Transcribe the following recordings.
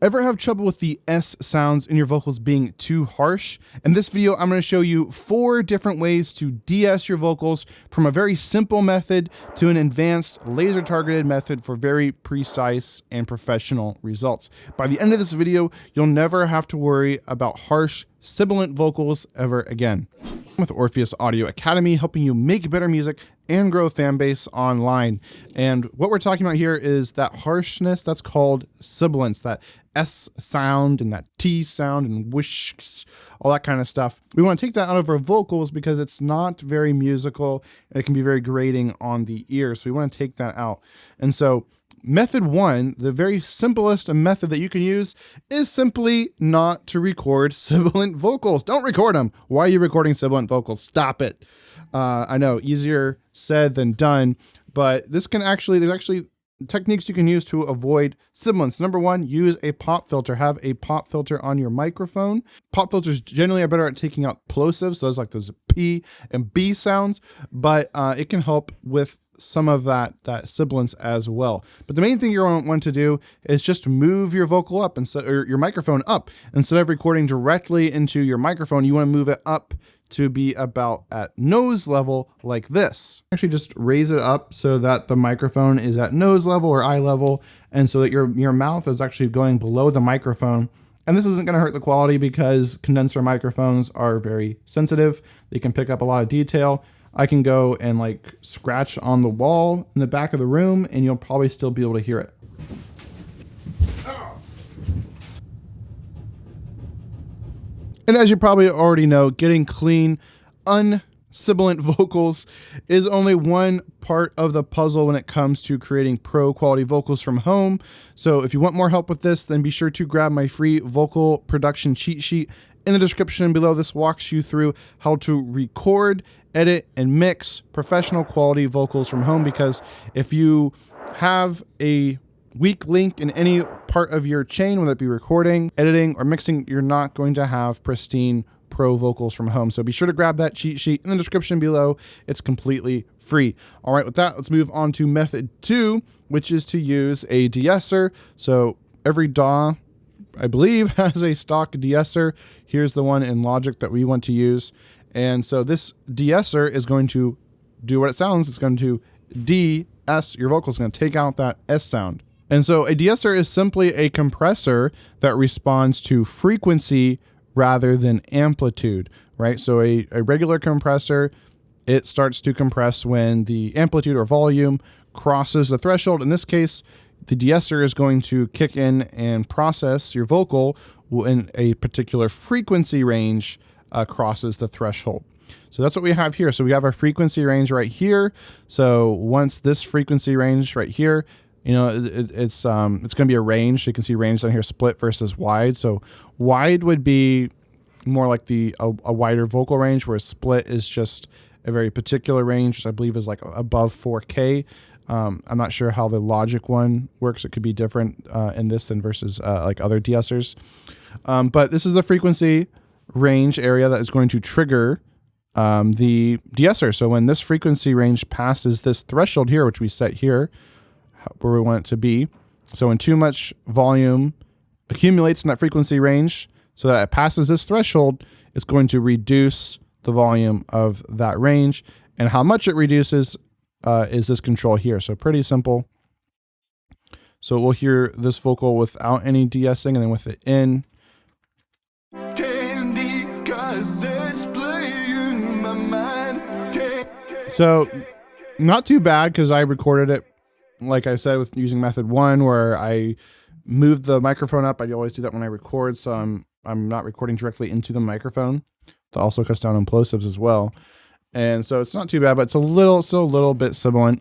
Ever have trouble with the S sounds in your vocals being too harsh? In this video, I'm going to show you 4 different ways to de-ess your vocals, from a very simple method to an advanced laser targeted method for very precise and professional results. By the end of this video, you'll never have to worry about harsh sibilant vocals ever again. With Orpheus Audio Academy, helping you make better music and grow a fan base online. And what we're talking about here is that harshness that's called sibilance, that S sound and that T sound and whoosh, all that kind of stuff. We want to take that out of our vocals because it's not very musical and it can be very grating on the ear. So we want to take that out. And so method 1, the very simplest method that you can use, is simply not to record sibilant vocals. Don't record them. Why are you recording sibilant vocals? Stop it. I know, easier said than done, but this can actually, there's actually techniques you can use to avoid sibilance. Number 1, use a pop filter. Have a pop filter on your microphone. Pop filters generally are better at taking out plosives, so those like those P and B sounds, but it can help with some of that sibilance as well. But the main thing you're going to want to do is just move your vocal up instead, or your microphone up. Instead of recording directly into your microphone, you want to move it up to be about at nose level like this. Actually just raise it up so that the microphone is at nose level or eye level, and so that your mouth is actually going below the microphone. And this isn't going to hurt the quality because condenser microphones are very sensitive. They can pick up a lot of detail. I can go and like scratch on the wall in the back of the room and you'll probably still be able to hear it. And as you probably already know, getting clean, unsibilant vocals is only one part of the puzzle when it comes to creating pro quality vocals from home. So if you want more help with this, then be sure to grab my free vocal production cheat sheet in the description below. This walks you through how to record, edit, and mix professional quality vocals from home, because if you have a weak link in any part of your chain, whether it be recording, editing, or mixing, you're not going to have pristine pro vocals from home. So be sure to grab that cheat sheet in the description below. It's completely free. All right, with that, let's move on to method 2, which is to use a de-esser. So every DAW, I believe, has a stock de-esser. Here's the one in Logic that we want to use. And so this de-esser is going to do what it sounds. It's going to de-ess your vocals. It's going to take out that S sound. And so a de-esser is simply a compressor that responds to frequency rather than amplitude, right? So a regular compressor, it starts to compress when the amplitude or volume crosses the threshold. In this case, the de-esser is going to kick in and process your vocal when a particular frequency range crosses the threshold. So that's what we have here. So we have our frequency range right here. So once this frequency range right here, you know, it's going to be a range. So you can see range down here, split versus wide. So wide would be more like a wider vocal range, whereas split is just a very particular range, which I believe is like above 4K. I'm not sure how the Logic one works. It could be different in this than versus like other de-essers. But this is the frequency range area that is going to trigger the de-esser. So when this frequency range passes this threshold here, which we set here, where we want it to be. So when too much volume accumulates in that frequency range so that it passes this threshold, it's going to reduce the volume of that range. And how much it reduces is this control here. So pretty simple. So we'll hear this vocal without any de-essing, and then with it in. So not too bad, because I recorded it, like I said, with using method 1, where I moved the microphone up. I always do that when I record, so I'm not recording directly into the microphone. That also cuts down on plosives as well. And so it's not too bad, but it's still a little bit sibilant.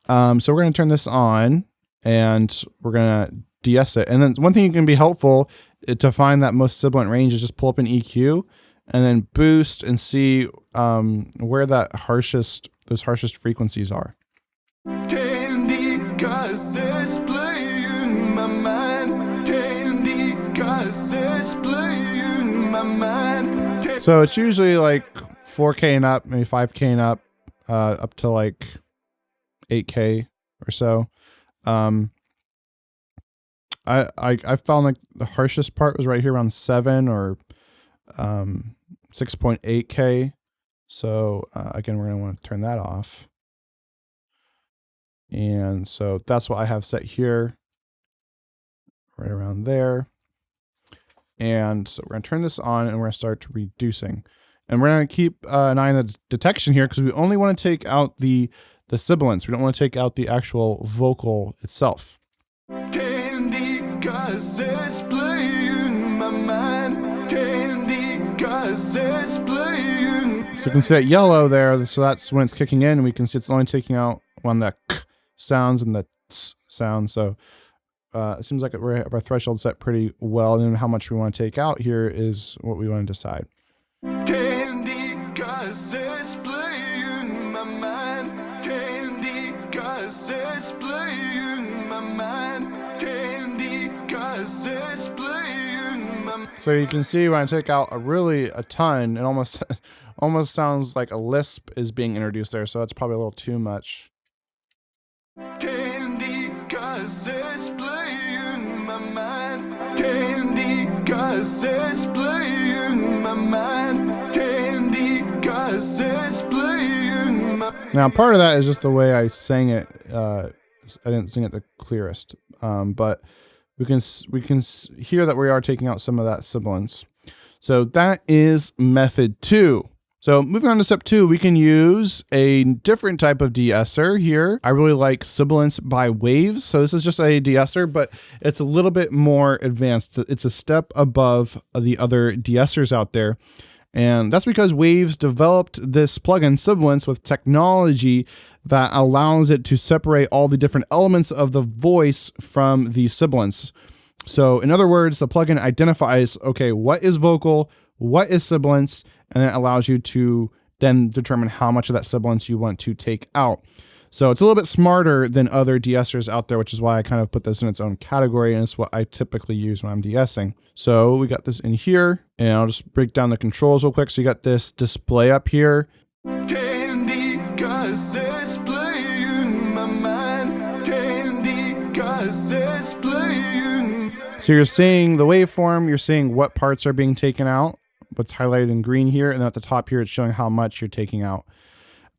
So we're going to turn this on and we're going to de-ess it. And then one thing that can be helpful to find that most sibilant range is just pull up an EQ and then boost and see where those harshest frequencies are. So it's usually like 4K and up, maybe 5K and up to like 8K or so. I found like the harshest part was right here around 7 or 6.8K. So again, we're going to want to turn that off. And so that's what I have set here, right around there. And so we're going to turn this on and we're going to start reducing. And we're going to keep an eye on the detection here because we only want to take out the sibilants. We don't want to take out the actual vocal itself. Candy gases playing my mind. Candy gases playing. So you can see that yellow there. So that's when it's kicking in. We can see it's only taking out one of the k sounds and the ts sound. So it seems like we have our threshold set pretty well. And then how much we want to take out here is what we want to decide. Candy gases playing my mind. Candy gases playing my mind. Candy gases playing my mind. So you can see when I take out a ton, it almost almost sounds like a lisp is being introduced there. So that's probably a little too much. Candy gases playing my mind. Candy gases playing my mind. Candy gases playing my. Now part of that is just the way I sang it. I didn't sing it the clearest, but we can hear that we are taking out some of that sibilance. So that is method 2. So moving on to step 2, we can use a different type of de-esser here. I really like sibilance by waves. So this is just a de-esser, but it's a little bit more advanced. It's a step above the other de-essers out there. And that's because Waves developed this plugin Sibilance with technology that allows it to separate all the different elements of the voice from the sibilance. So in other words, the plugin identifies, okay, what is vocal, what is sibilance, and it allows you to then determine how much of that sibilance you want to take out. So it's a little bit smarter than other de-essers out there, which is why I kind of put this in its own category, and it's what I typically use when I'm de-essing. So we got this in here, and I'll just break down the controls real quick. So you got this display up here. Candy gases playing my mind. Candy gases playing. So you're seeing the waveform, you're seeing what parts are being taken out, what's highlighted in green here, and then at the top here, it's showing how much you're taking out.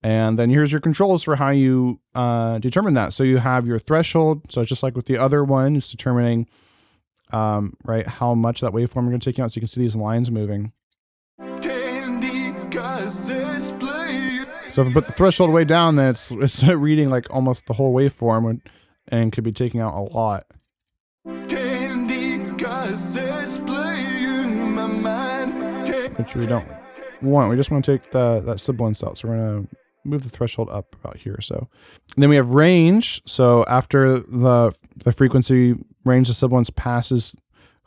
And then here's your controls for how you determine that. So you have your threshold. So just like with the other one, it's determining right how much that waveform you're going to take out. So you can see these lines moving. Candy gases playing. So if I put the threshold way down, then it's reading like almost the whole waveform and could be taking out a lot. Candy gases playing my mind. Which we don't want. We just want to take that sibilance out. So we're going to move the threshold up about here or so. And then we have range. So after the frequency range the sibilance passes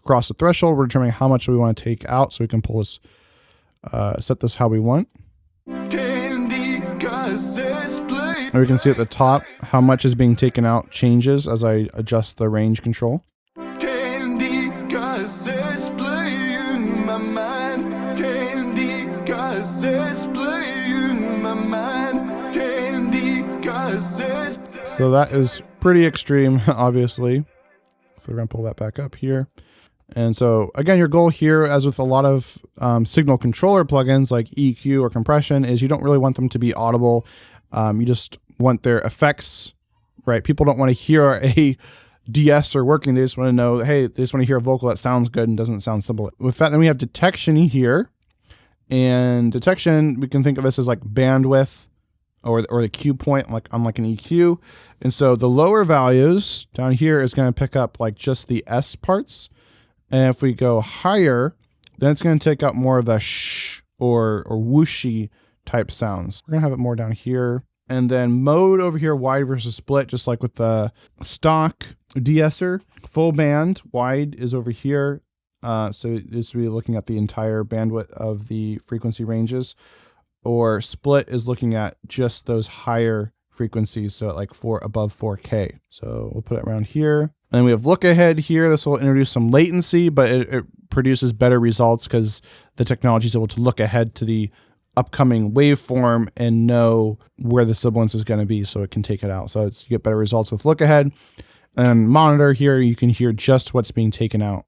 across the threshold, we're determining how much we want to take out so we can pull this, set this how we want. Candy gases playing. And we can see at the top how much is being taken out changes as I adjust the range control. Candy gases playing my mind. Candy gases playing my mind. Candy gases. So that is pretty extreme, obviously. So we're going to pull that back up here. And so again, your goal here, as with a lot of signal controller plugins like EQ or compression, is you don't really want them to be audible. You just want their effects, right? People don't want to hear a de-esser working. They just want to know, hey, they just want to hear a vocal that sounds good and doesn't sound simple. With that, then we have detection here. And detection, we can think of this as like bandwidth or the Q point, like on like an EQ. And so the lower values down here is going to pick up like just the S parts. And if we go higher, then it's going to take out more of the shh or whooshy type sounds. We're going to have it more down here. And then mode over here, wide versus split, just like with the stock de-esser. Full band, wide is over here. So this would be looking at the entire bandwidth of the frequency ranges. Or split is looking at just those higher frequencies, so at like above 4K. So we'll put it around here. And then we have look ahead here. This will introduce some latency, but it produces better results because the technology is able to look ahead to the upcoming waveform and know where the sibilance is going to be so it can take it out. So you get better results with look ahead. And monitor here, you can hear just what's being taken out.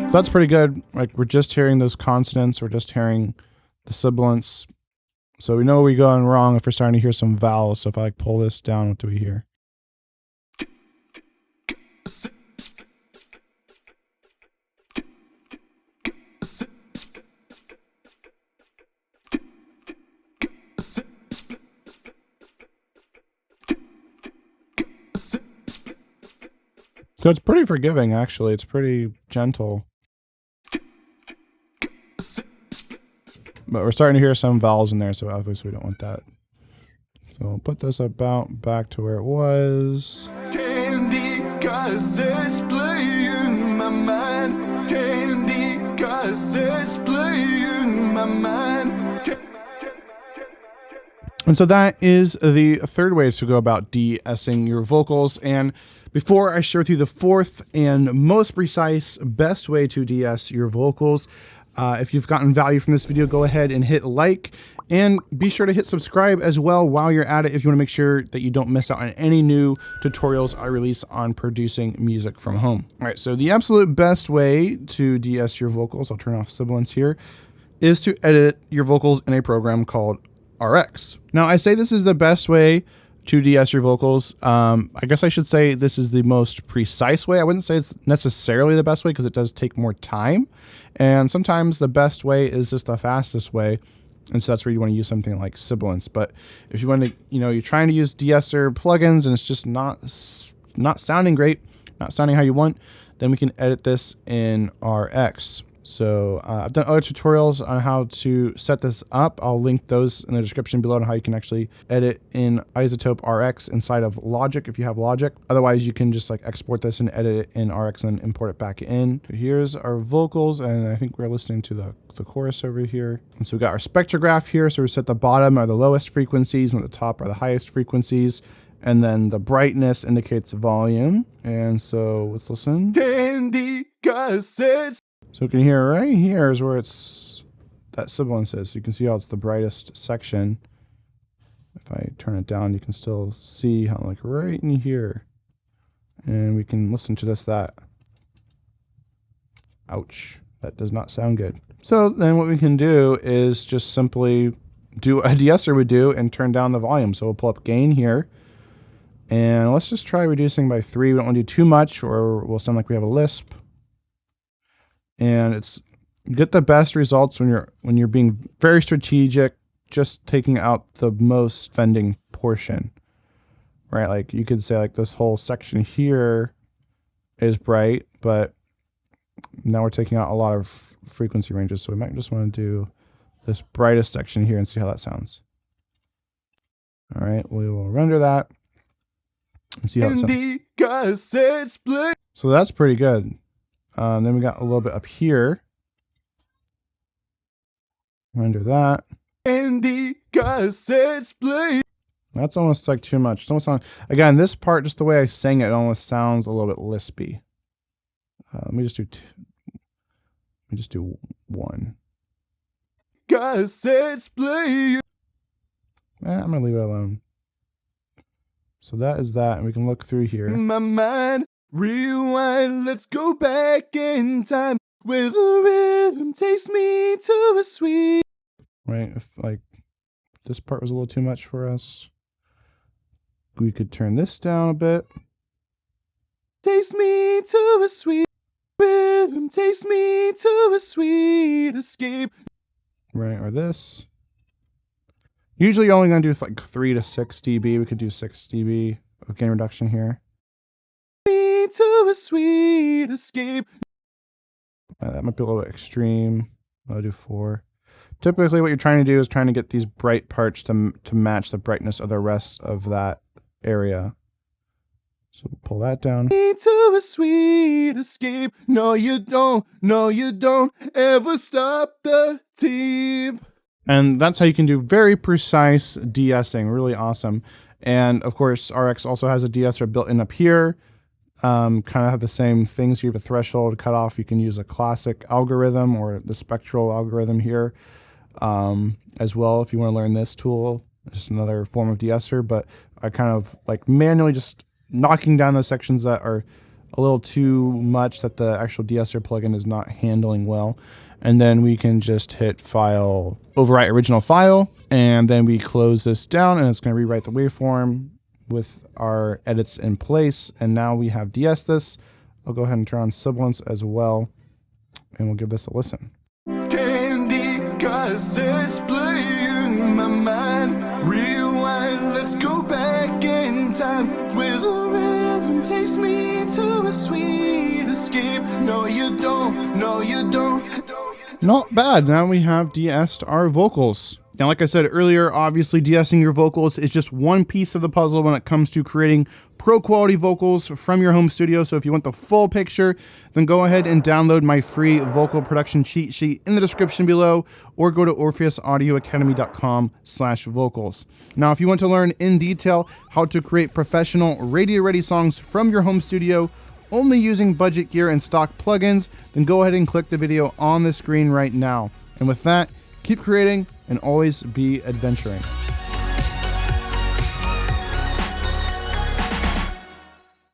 So that's pretty good. Like, we're just hearing those consonants, we're just hearing the sibilants. So we know we're going wrong if we're starting to hear some vowels. So if I like pull this down, what do we hear? So it's pretty forgiving, actually. It's pretty gentle. But we're starting to hear some vowels in there, so obviously we don't want that. So we'll put this about back to where it was. Candy cassettes playing my mind. Candy cassettes playing my mind. And so that is the third way to go about de-essing your vocals. And before I share with you the fourth and most precise, best way to de-ess your vocals, if you've gotten value from this video, go ahead and hit like, and be sure to hit subscribe as well while you're at it if you want to make sure that you don't miss out on any new tutorials I release on producing music from home. All right, so the absolute best way to de-ess your vocals, I'll turn off sibilants here, is to edit your vocals in a program called RX. Now, I say this is the best way to de-ess your vocals. I guess I should say this is the most precise way. I wouldn't say it's necessarily the best way because it does take more time. And sometimes the best way is just the fastest way. And so that's where you want to use something like sibilants. But if you want to, you're trying to use De-Esser plugins and it's just not sounding great, not sounding how you want, then we can edit this in RX. So I've done other tutorials on how to set this up. I'll link those in the description below on how you can actually edit in Isotope RX inside of Logic if you have Logic. Otherwise, you can just like export this and edit it in RX and import it back in. So here's our vocals, and I think we're listening to the chorus over here. And so we got our spectrograph here. So we set the bottom are the lowest frequencies and the top are the highest frequencies. And then the brightness indicates volume. And so let's listen. Candy cassettes. So you can hear right here is where it's that sibilant is. So you can see how it's the brightest section. If I turn it down, you can still see how like right in here. And we can listen to that. Ouch. That does not sound good. So then what we can do is just simply do a de-esser would do and turn down the volume. So we'll pull up gain here. And let's just try reducing by 3. We don't want to do too much or we'll sound like we have a lisp. And it's get the best results when you're being very strategic, just taking out the most offending portion, right? Like you could say like this whole section here is bright, but now we're taking out a lot of frequency ranges. So we might just want to do this brightest section here and see how that sounds. All right, we will render that and see how it sounds. So that's pretty good. Then we got a little bit up here. Render that. That's almost like too much. It's almost again, this part, just the way I sang it, almost sounds a little bit lispy. Let me just do two. Let me just do one. I'm gonna leave it alone. So that is that, and we can look through here. My mind. Rewind, let's go back in time where the rhythm takes me to a sweet. Right, if like this part was a little too much for us, we could turn this down a bit. Takes me to a sweet rhythm, takes me to a sweet escape. Right, or this. Usually you're only gonna do like 3 to 6 dB. We could do 6 dB of gain reduction here. To a sweet escape. That might be a little bit extreme. I'll do 4. Typically what you're trying to do is trying to get these bright parts to match the brightness of the rest of that area. So pull that down. To a sweet escape. No, you don't. No, you don't ever stop the team. And that's how you can do very precise de-essing. Really awesome. And of course, RX also has a de-esser built in up here. Kind of have the same things. You have a threshold, cutoff. You can use a classic algorithm or the spectral algorithm here. as well if you want to learn this tool. Just another form of de-esser, but I kind of like manually just knocking down those sections that are a little too much that the actual de-esser plugin is not handling well. And then we can just hit file, overwrite original file, and then we close this down and it's going to rewrite the waveform with our edits in place. And now we have de-ess this. I'll go ahead and turn on sibilance as well, and we'll give this a listen. Candy cassettes playing my mind. Rewind, let's go back in time. With a rhythm takes me to a sweet escape. No, you don't. No, you don't. Not bad. Now we have de-essed our vocals. Now, like I said earlier, obviously de-essing your vocals is just one piece of the puzzle when it comes to creating pro quality vocals from your home studio. So if you want the full picture, then go ahead and download my free vocal production cheat sheet in the description below, or go to orpheusaudioacademy.com/vocals. Now, if you want to learn in detail how to create professional radio ready songs from your home studio, only using budget gear and stock plugins, then go ahead and click the video on the screen right now. And with that, keep creating and always be adventuring.